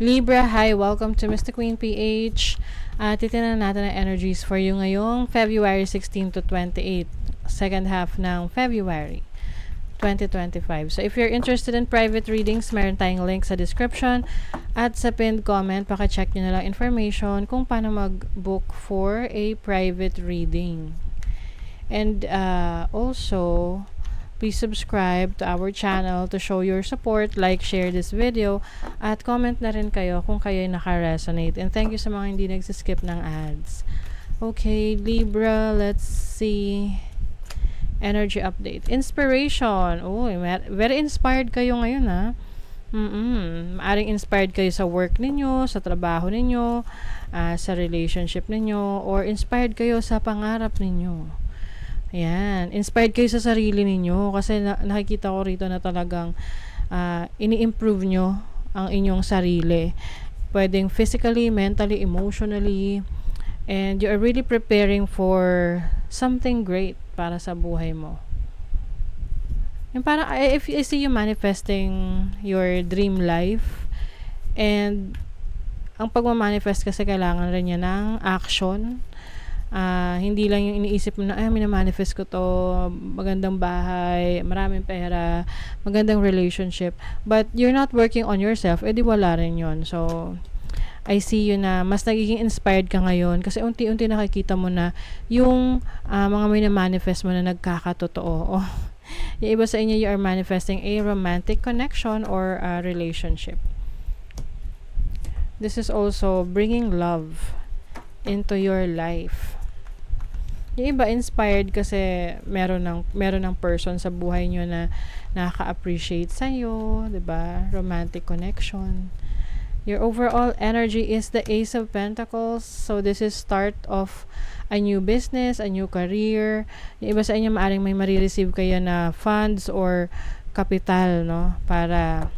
Libra, hi, welcome to Mr. Queen PH. Titignan natin ang energies for you ngayong February 16 to 28, second half ng February 2025. So if you're interested in private readings, meron tayong link sa description at sa pinned comment. Paka-check nyo na lang information kung paano mag-book for a private reading. And also, please subscribe to our channel to show your support, like, share this video, at comment na rin kayo kung kayo naka-resonate. And thank you sa mga hindi nagsiskip ng ads. Okay, Libra, let's see. Energy update. Inspiration. Oh, very inspired kayo ngayon, ha? Maaring inspired kayo sa work ninyo, sa trabaho ninyo, sa relationship ninyo, or inspired kayo sa pangarap ninyo. Ayan. Inspired kayo sa sarili ninyo kasi nakikita ko rito na talagang ini-improve nyo ang inyong sarili. Pwedeng physically, mentally, emotionally, and you are really preparing for something great para sa buhay mo. And parang, if I see you manifesting your dream life, and ang pagmamanifest kasi kailangan rin yan ng action. Hindi lang yung iniisip mo na, minamanifest ko to, magandang bahay, maraming pera, magandang relationship, but you're not working on yourself, edi wala rin yun. So, I see you na mas nagiging inspired ka ngayon kasi unti-unti nakikita mo na yung mga minamanifest mo na nagkakatotoo. Yung iba sa inyo, you are manifesting a romantic connection or a relationship. This is also bringing love into your life. Yung iba inspired kasi meron ng person sa buhay nyo na nakaka-appreciate sa'yo, 'di ba? Romantic connection. Your overall energy is the Ace of Pentacles. So this is start of a new business, a new career. Yung iba sa inyo maaring may marireceive kayo na funds or capital, no? Para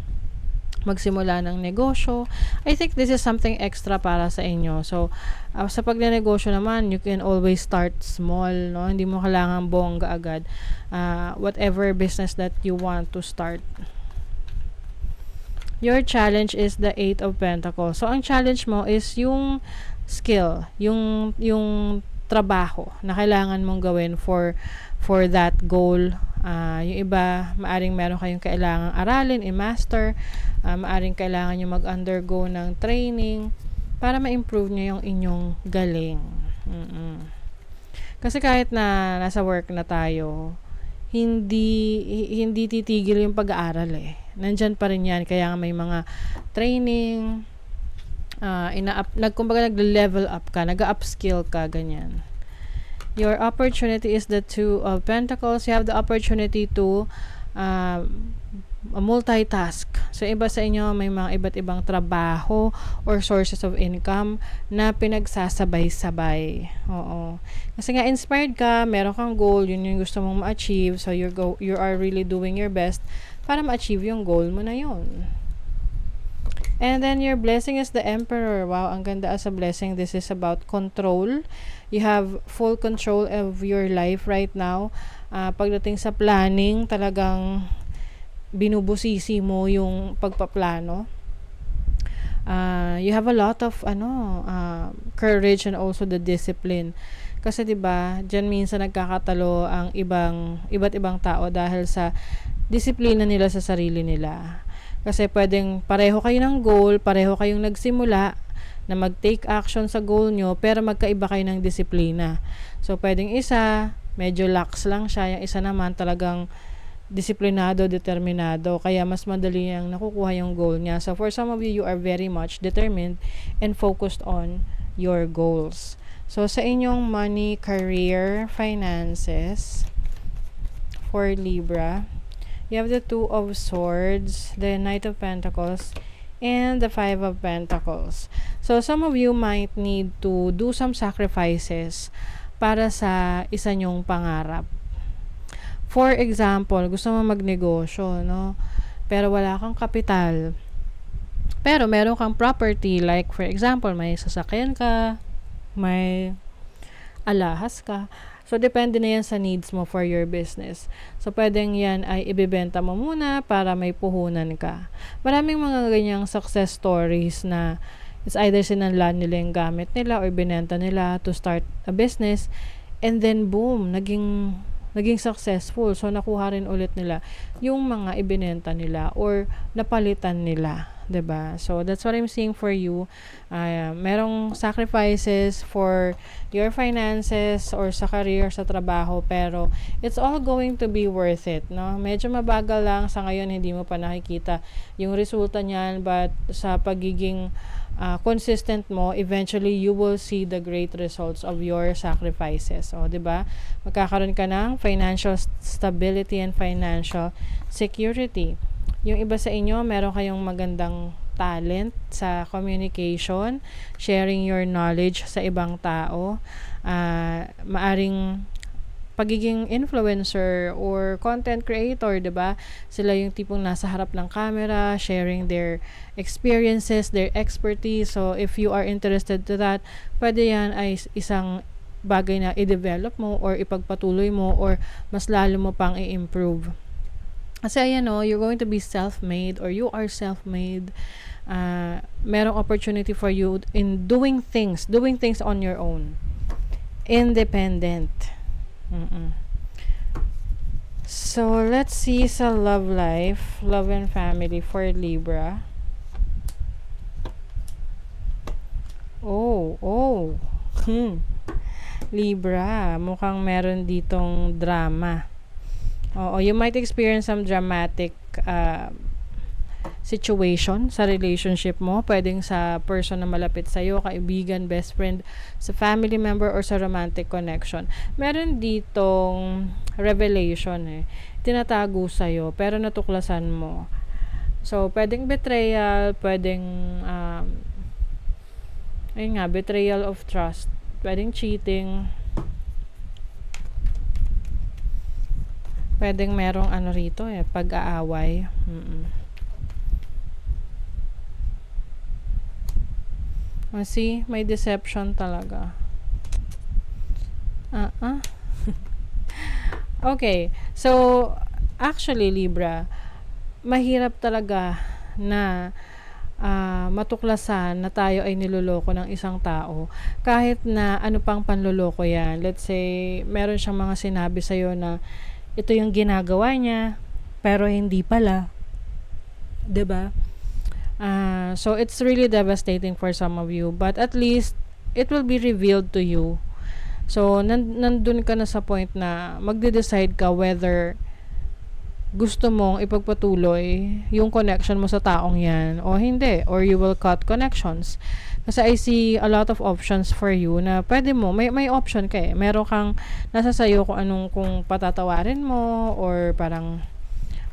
magsimula ng negosyo. I think this is something extra para sa inyo. So, sa pagnenegosyo naman, you can always start small, no? Hindi mo kailangan bongga agad. Whatever business that you want to start. Your challenge is the Eight of Pentacles. So, ang challenge mo is yung skill, yung trabaho na kailangan mong gawin for that goal. Yung iba, maaring meron kayong kailangang aralin, i-master, maaring kailangan nyo mag-undergo ng training para ma-improve nyo yung inyong galing. Kasi kahit na nasa work na tayo, hindi titigil yung pag-aaral eh. Nandyan pa rin yan. Kaya may mga training, kumbaga nag-level up ka, nag-upskill ka, ganyan. Your opportunity is the Two of Pentacles. You have the opportunity to multitask. So, iba sa inyo, may mga iba't ibang trabaho or sources of income na pinagsasabay-sabay. Oo. Kasi nga, inspired ka, meron kang goal, yun yung gusto mong ma-achieve. So, you are really doing your best para ma-achieve yung goal mo na yun. And then your blessing is the Emperor. Wow, ang ganda as a blessing. This is about control. You have full control of your life right now. Pagdating sa planning, talagang binubusisi mo yung pagpaplano. You have a lot of courage and also the discipline. Kasi 'di ba, diyan minsan nagkakatalo ang iba't ibang tao dahil sa disiplina nila sa sarili nila. Kasi pwedeng pareho kayo ng goal, pareho kayong nagsimula na mag-take action sa goal nyo, pero magkaiba kayo ng disiplina. So, pwedeng isa, medyo lax lang siya, yung isa naman talagang disiplinado, determinado, kaya mas madali niyang nakukuha yung goal niya. So, for some of you are very much determined and focused on your goals. So, sa inyong money, career, finances, for Libra, you have the Two of Swords, the Knight of Pentacles, and the Five of Pentacles. So, some of you might need to do some sacrifices para sa isa nyong pangarap. For example, gusto mo magnegosyo, no? Pero wala kang kapital. Pero meron kang property, like for example, may sasakyan ka, may alahas ka. So, depende na yan sa needs mo for your business. So, pwedeng yan ay ibibenta mo muna para may puhunan ka. Maraming mga ganyang success stories na it's either sinanlan nila yung gamit nila or binenta nila to start a business, and then boom, naging successful. So, nakuha rin ulit nila yung mga ibinenta nila or napalitan nila. 'Di ba? So, that's what I'm seeing for you. Merong sacrifices for your finances or sa career, sa trabaho, pero it's all going to be worth it, no? Medyo mabagal lang sa ngayon, hindi mo pa nakikita yung resulta niyan, but sa pagiging consistent mo, eventually you will see the great results of your sacrifices. O, 'di ba? Magkakaroon ka ng financial stability and financial security. Yung iba sa inyo, meron kayong magandang talent sa communication, sharing your knowledge sa ibang tao, maaring pagiging influencer or content creator, 'di ba? Sila yung tipong nasa harap ng camera, sharing their experiences, their expertise. So, if you are interested to that, pwede yan ay isang bagay na i-develop mo or ipagpatuloy mo or mas lalo mo pang i-improve. Kasi ayan o, you're going to be self-made or you are self-made. Merong opportunity for you in doing things on your own. Independent. So, let's see sa love life, love and family for Libra. Oh. Libra, mukhang meron ditong drama. Oo, you might experience some dramatic situation sa relationship mo. Pwedeng sa person na malapit sa'yo, kaibigan, best friend, sa family member, or sa romantic connection. Meron ditong revelation tinatago sa'yo, pero natuklasan mo. So, pwedeng betrayal, pwedeng betrayal of trust, pwedeng cheating, pwedeng merong rito pag-aaway. See, may deception talaga. Okay. So, actually, Libra, mahirap talaga na matuklasan na tayo ay niloloko ng isang tao. Kahit na ano pang panloloko yan. Let's say, meron siyang mga sinabi sa'yo na ito yung ginagawa niya, pero hindi pala. 'Di ba? So, it's really devastating for some of you. But at least, it will be revealed to you. So, nandun ka na sa point na magde-decide ka whether gusto mong ipagpatuloy yung connection mo sa taong yan o hindi. Or you will cut connections. Kasi I see a lot of options for you na pwede mo, may option ka meron kang nasa sayo kung patatawarin mo or parang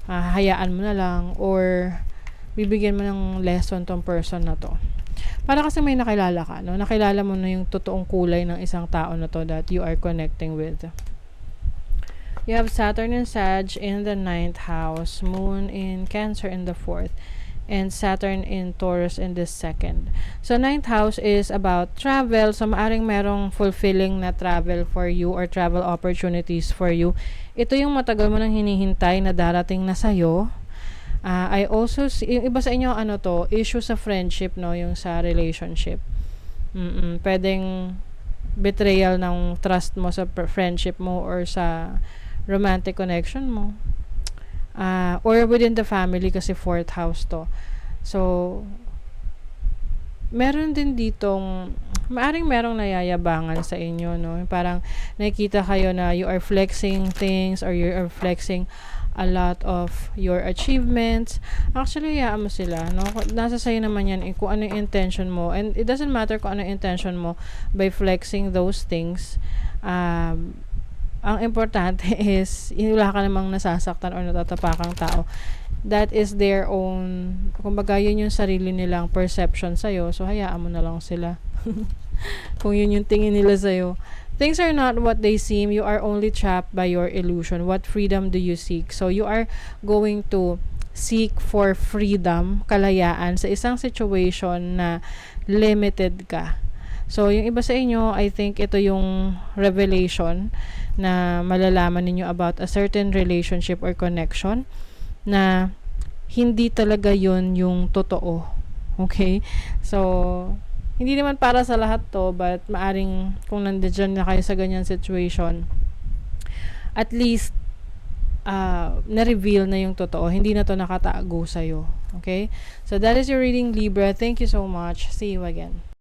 hayaan mo na lang or bibigyan mo ng lesson tong person na to. Para kasi may nakilala ka, no? Nakilala mo na yung totoong kulay ng isang tao na to that you are connecting with. You have Saturn and Sag in the 9th house, Moon in Cancer in the 4th, and Saturn in Taurus in the 2nd. So, 9th house is about travel. So, maaring merong fulfilling na travel for you or travel opportunities for you. Ito yung matagal mo nang hinihintay na darating na sa'yo. I also see, yung iba sa inyo, issue sa friendship, no? Yung sa relationship. Pwedeng betrayal ng trust mo sa friendship mo or sa romantic connection mo. Or within the family kasi 4th house to. So, meron din ditong, maaring merong nayayabangan sa inyo, no? Parang nakikita kayo na you are flexing things or you are flexing a lot of your achievements. Actually, hayaan mo sila, no? Nasa sayo naman yan kung ano yung intention mo. And it doesn't matter kung ano yung intention mo by flexing those things. Ang importante is wala ka namang nasasaktan or natatapakang tao. That is their own, kumbaga yun yung sarili nilang perception sa'yo. So, hayaan mo na lang sila. Kung yun yung tingin nila sa'yo. Things are not what they seem. You are only trapped by your illusion. What freedom do you seek? So, you are going to seek for freedom, kalayaan, sa isang situation na limited ka. So, yung iba sa inyo, I think ito yung revelation na malalaman ninyo about a certain relationship or connection na hindi talaga yon yung totoo. Okay? So, hindi naman para sa lahat to, but maaring kung nandiyan na kayo sa ganyan situation, at least na-reveal na yung totoo. Hindi na to nakatago sa'yo. Okay? So, that is your reading, Libra. Thank you so much. See you again.